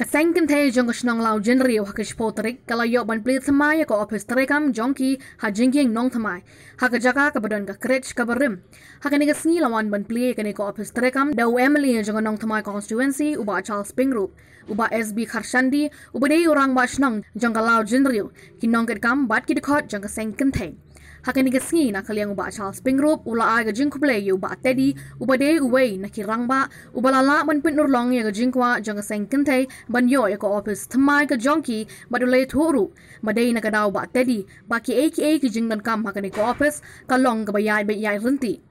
Seng Kynthei jong kasnong Lawjynriew hakish potrik kalayok ban plit Thymmai ko office Treikam jongki hajingking nong Thymmai hakajaka kabadon ka krech kabarim hakani gasngi lawan ban plit kani ko office Treikam dau Emily jong nong Thymmai constituency uba Charles Pinggrup uba SB Kharshandi uba dei orang ba shnong jong ka Lawjynriew kinong ketkam bat ki dikot jong ka Seng Kynthei hakani gasngi na kaliang uba Charles Pinggrup ula ay gajing kuble uba Teddy uba dei uwei na kirangba uba lala ban pinurlong ya gajing kwa jong ka Seng Kynthei ban yo ko office Thymmai ka jongki badulay thuru maday na kadaw ba Teddy baki aka ki jingdan kam hakani ko office kalong ka bayay rinti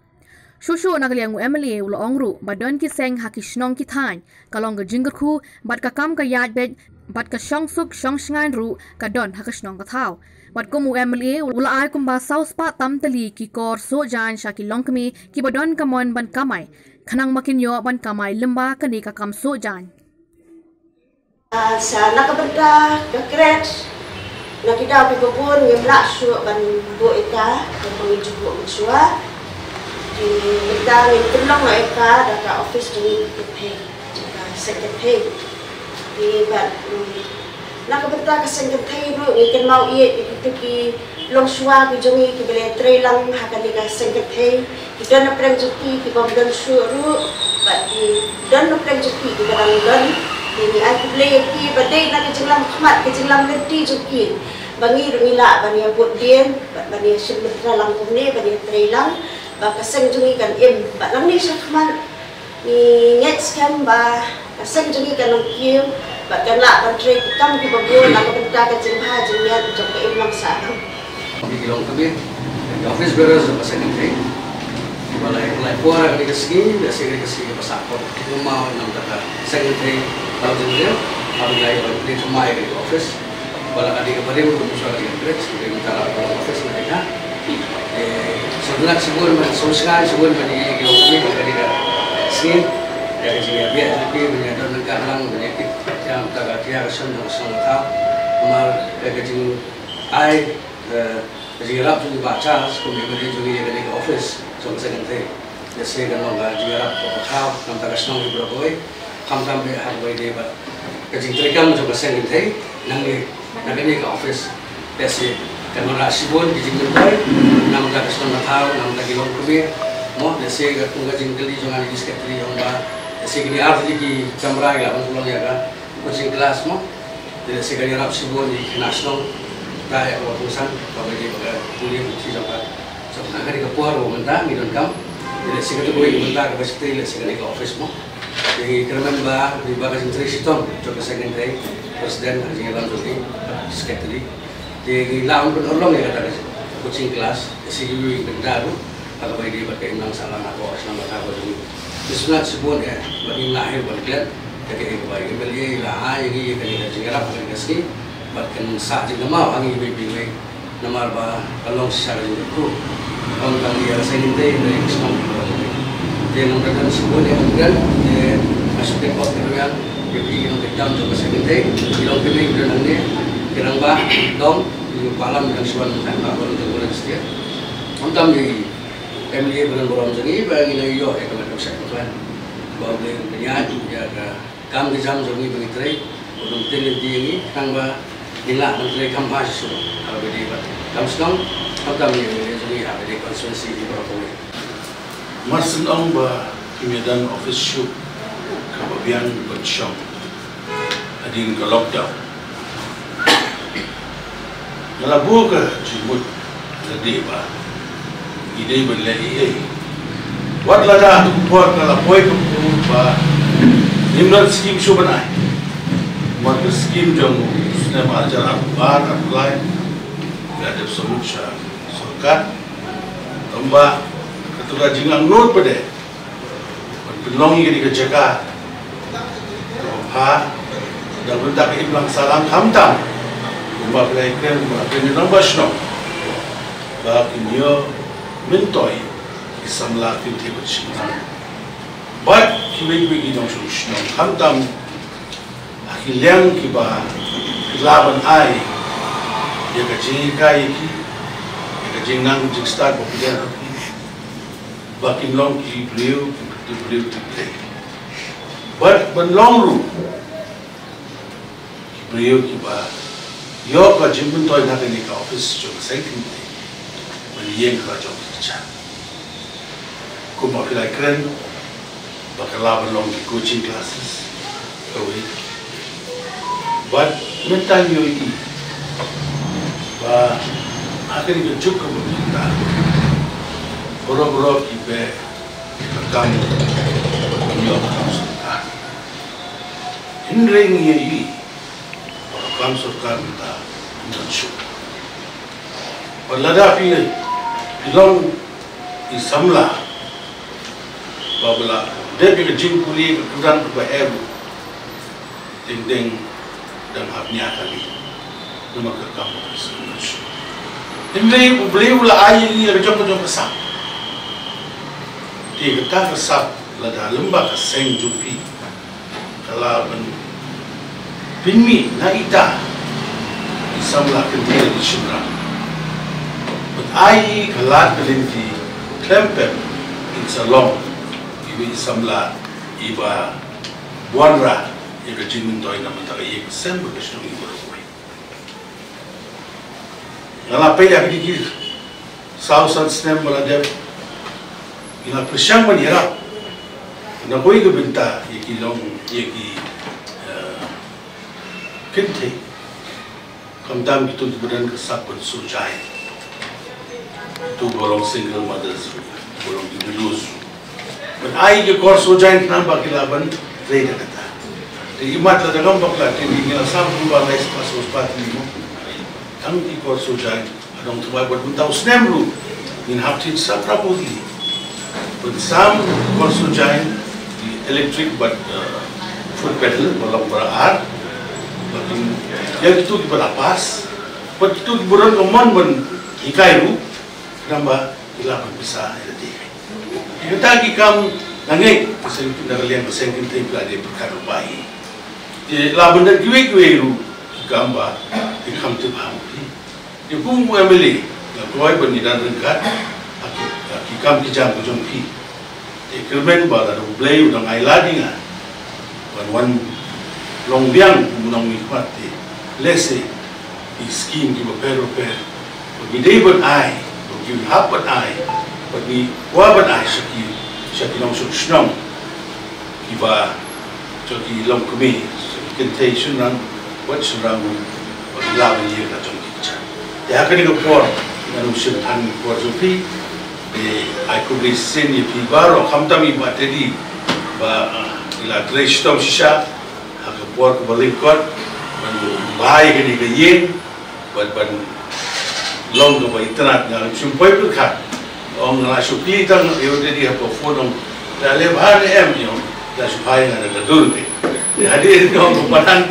shushu na kaliang Emily ulo ongru badon ki Seng hakishnong ki thain kalong ka jingku bad ka kam ka yay bad ka shong suk shong shngain ru ka don hakishnong ka thaw bad ko mu Emily ula ay kumba south pa tamtali ki kor so jan sha ki longkmi ki badon ka mon ban kamay kanang makinyo ban kamay Lyngba kani ka kam so jan sa nakaberda ke kret nakida pibubun ngemla su ban bu ita ban pengiju bu mensua di benda ngitulong eka daka office di Kynthei jika Kynthei di ban nakaberda ke Kynthei ru ngiken mau ie di ki long sua ki jongi ki bele Treikam hakani ka Kynthei di dan preng juki ki bomdan su ru ba di dan preng juki ki dan ini aku beli ki badai nak jenglam khmat ke jenglam leti jukin bangi rungila bani abut dien bani sebentar lang kumne bani Treikam ba kaseng jungi kan im ba lang ni khmat ni nget scam ba kaseng jungi kan long kiu ba kan la ban Treikam ki babu nak benta ka jengha jengya jong ka im lang sa di long kami office beres pasang Kynthei balai puara kali kesini biasa kali kesini pasaport rumah enam taka Seng Kynthei Lawjynriew balai di Thymmai kali office balai kali kepada musuh kali kerja sebagai mentara office mereka sebenarnya sebuah bagi kami kali kesini dari sini biar lagi menyadar negara menyakit yang tak kaya kesan dan kesan tahu amal kerja ai Jirap juga baca, kemudian juga jadi ke office, sama Seng Kynthei. Jadi kalau nggak jirap atau kau, nampak kesenang di berapa, kamu sampai hari ini ber, kerja Treikam juga Seng Kynthei, nanti ke office. Jadi kalau rasi pun kerja Kynthei, nampak kesenang tahu, nampak kilong kubir, mau jadi kalau kerja Kynthei jangan di sekretari yang ber, jadi kini arti di Kamra ya, pulang ya kan, coaching kelas mau, jadi sekali rasi pun di nasional. Saya awak tulisan bagi kuliah uji sampai sebenarnya di kepuar mentah midon kam jadi sekitar boleh mentah ke pasti sekali ke office mo jadi kerana bah di bagas interaction coba Seng Kynthei presiden haji dalam jadi sekretari jadi lawan pun orang ya kata coaching kelas SCU benda tu kalau bagi pakai inang salah aku asal aku jadi sebenarnya sebuah ya bagi lahir berkelan jadi bagi beli lah yang ini kali jadi kerap kali kasih bahkan saat ini mau angin bimbing nama apa kalau secara itu orang kali yang Seng Kynthei dari Islam dia nampak sebuah yang kemudian dia masuk ke kota yang dia pergi ke Treikam juga Seng Kynthei bilang kami kemudian nanti kirang bah dong di malam yang suan tanpa kalau untuk bulan setia untuk di MLA bulan borom jadi bagi lagi yo ekonomi sektoran bahwa dia penyanyi ya kam di jam jadi bagi Treik untuk teliti ini tambah inilah Treikam mahasiswa kalau beri kamu sedang kami jadi ada di konstitusi di berapa ini. Masin ang ba kimidan office shoot kababian bersyam ading ke lockdown. Nalabu ke jimut tadi ba ide berlai wat lada buat nalapoy ke ba nimrat skim show banai mat skim jong na maajar akbar apply ada solusi sokat tambah ketua jingang note pada penlongi ke jaga ha dan bentak iblang salam hamtam tambah berikan berikan nombor snow bah kinyo mentoi isamla Kynthei bersihkan bat kiwi dong solusi hamtam akhirnya kiba laban ai dia kerja kai ki dia kerja nang start popular bakin long ki beliau tu But when long room, beliau kita yo ka jimbun toy nak ni ka office jo Seng Kynthei meliang ka jo kerja ko ma filai keren bakal belong di coaching classes kawi but mentan yo ini ba akhirnya ke cukup kita boro-boro kita rekam yo ka Hindring ye rekam surkar kita mencukup. Berlada pi long isamla babla debi ke jingkuli ke kudan ke bahebu ding dan habnya kali nama ke kamu mencukup. Hindring beliau lah air ni rejong besar. Dia kata besar lada Lyngba ke Seng jupi. Kalau Thymmai na ita isamla Kynthei di Kamra. But ai kalat kelinti klempem in salong ibi isamla iba buanra iba jimin toy na mata iye sen begestung iba koi. Ngala pe ya kiri sausan snem baladep ina presyang manira na koi ke benta iki long iki Kynthei kamdam itu badan kesap bersujai itu bolong single mothers bolong digelus but ai ke kor sujai kenapa kilaban reda kata di imat la dalam bakla tinggi ngila sam ba lais pasos patli mo kang di kor sujai adong tuai buat buntau snemru in haptin sapra podi but sam kor sujai di electric but foot pedal bolong berar yang itu diberapas, begitu diburon omon ben hikairu, kenapa ilapan bisa jadi. Kita kikam nangai, pasal itu nak lihat Seng Kynthei pelajari berkata baik. Di laban dan kiwe-kiweru kikam ba, kikam tu paham. Di pun muamili, lakuai benidan dekat, kikam kijam kujongki. Di kermen ba ada belai udang ailadingan, wan long biang menang nikmati lese iskin ki bapero per bagi ban ai bagi hapan ai bagi waban ai shaki long shunong ki ba joki long kumi Kynthei shunang wat shurang bagi lawan ye ka jong kicha ya ka ni ko por nganu shin tan por jopi ai ko bi sen ye pi baro khamtami ba tedi ba ila treshtom shisha buat kebalikot, baik ini keyin, buat long ke internet yang sumpai berkat, orang langsung kita yang jadi apa phone, dah lebar yang dah supaya ada gaduh ni. Jadi orang kemudian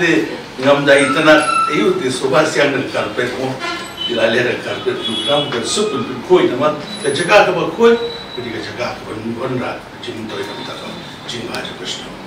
ngam dah internet, itu di sobat siang dengan karpet mo, dilalui karpet program bersupun berkoi, nama kerja ke berkoi, ketika kerja ke benar, cium toy kita kan, cium aja bersama.